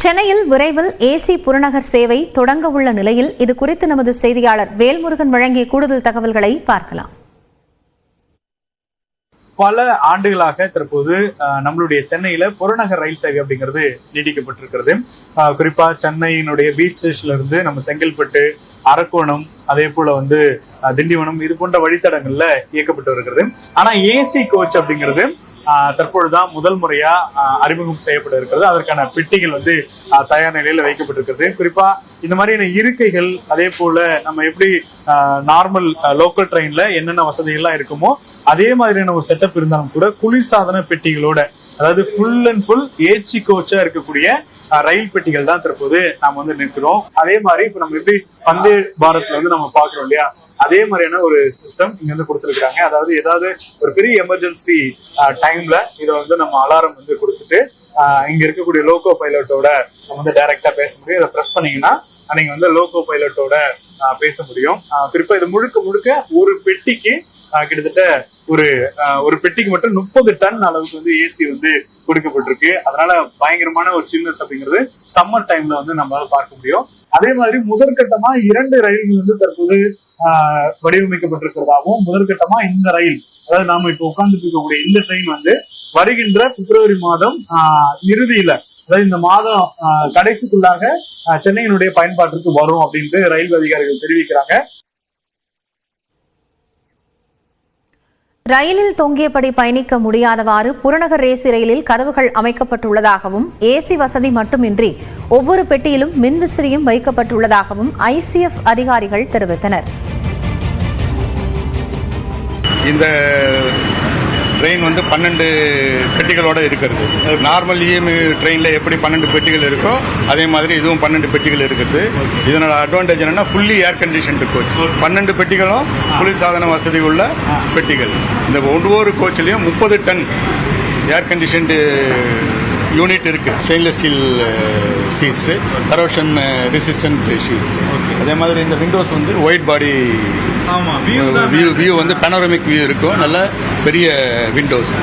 சென்னையில் விரைவில் ஏசி புறநகர் சேவை தொடங்க உள்ள நிலையில் இது குறித்து நமது செய்தியாளர் வேல்முருகன் வழங்கிய கூடுதல் தகவல்களை பார்க்கலாம். பல ஆண்டுகளாக தற்போது நம்மளுடைய சென்னையில புறநகர் ரயில் சேவை அப்படிங்கிறது நீடிக்கப்பட்டிருக்கிறது. குறிப்பா சென்னையினுடைய பீச் ஸ்டேஷன்ல இருந்து நம்ம செங்கல்பட்டு, அரக்கோணம், அதே போல திண்டிவனம் இது போன்ற வழித்தடங்கள்ல இயக்கப்பட்டு வருகிறது. ஆனா ஏசி கோச் அப்படிங்கிறது தற்பொழுதுதான் முதல் முறையா அறிமுகம் செய்யப்பட்டு இருக்கிறது. அதற்கான பெட்டிகள் தயார் நிலையில வைக்கப்பட்டிருக்கிறது. குறிப்பா இந்த மாதிரியான இருக்கைகள், அதே போல நம்ம எப்படி நார்மல் லோக்கல் ட்ரெயின்ல என்னென்ன வசதிகள்லாம் இருக்குமோ அதே மாதிரியான ஒரு செட்டப் இருந்தாலும் கூட குளிர்சாதன பெட்டிகளோட, அதாவது ஃபுல் அண்ட் ஃபுல் ஏசி கோச்சா இருக்கக்கூடிய ரயில் பெட்டிகள் தான் தற்போது நாம நிற்கிறோம். அதே மாதிரி இப்ப நம்ம எப்படி வந்தே பாரத்ல நம்ம பாக்குறோம் இல்லையா, அதே மாதிரியான ஒரு சிஸ்டம் இங்க கொடுத்திருக்காங்க. அதாவது ஏதாவது ஒரு பெரிய எமர்ஜென்சி டைம்ல இதை நம்ம அலாரம் கொடுத்துட்டு இங்க இருக்கக்கூடிய லோகோ பைலட்டோட நம்ம டைரக்டா பேச முடியும். இதை பிரஸ் பண்ணீங்கன்னா நீங்க லோகோ பைலட்டோட பேச முடியும். குறிப்பா இது முழுக்க ஒரு பெட்டிக்கு கிட்டத்தட்ட ஒரு பெட்டிக்கு மட்டும் 30 டன் அளவுக்கு ஏசி கொடுக்கப்பட்டிருக்கு. அதனால பயங்கரமான ஒரு சில்னஸ் அப்படிங்கிறது சம்மர் டைம்ல நம்மளால பார்க்க முடியும். அதே மாதிரி முதற்கட்டமா 2 ரயில்கள் தற்போது வடிவமைக்கப்பட்டிருக்கிறதாகவும், முதற்கட்டமா இந்த ரயில், அதாவது நாம இப்ப உட்கார்ந்துட்டு இருக்கக்கூடிய இந்த ட்ரெயின் வருகின்ற பிப்ரவரி மாதம் இறுதியில, அதாவது இந்த மாதம் கடைசிக்குள்ளாக சென்னையினுடைய பயன்பாட்டிற்கு வரும் அப்படின்ட்டு ரயில்வே அதிகாரிகள் தெரிவிக்கிறாங்க. ரயிலில் தொங்கியபடி பயணிக்க முடியாதவாறு புறநகர் ஏசி ரயிலில் கதவுகள் அமைக்கப்பட்டுள்ளதாகவும், ஏசி வசதி மட்டுமின்றி ஒவ்வொரு பெட்டியிலும் மின்விசிறியும் வைக்கப்பட்டுள்ளதாகவும் ஐசிஎஃப் அதிகாரிகள் தெரிவித்தனர். இந்த ட்ரெயின் 12 பெட்டிகளோட இருக்கிறது. நார்மல் இஎம்ஐ ட்ரெயின்ல எப்படி 12 பெட்டிகள் இருக்கோ அதே மாதிரி இதுவும் 12 பெட்டிகள் இருக்குது. இதனோட அட்வான்டேஜ் என்னன்னா ஃபுல்லி ஏர் கண்டிஷன்டு கோச். 12 பெட்டிகளும் குளிர்சாதன வசதி உள்ள பெட்டிகள். இந்த ஒவ்வொரு கோச்சிலையும் 30 டன் ஏர் கண்டிஷன்டு யூனிட் இருக்கு. Stainless steel seats, corrosion resistant sheets. அதே மாதிரி இந்த windows white body view panoramic view இருக்கும். நல்ல பெரிய விண்டோஸ்.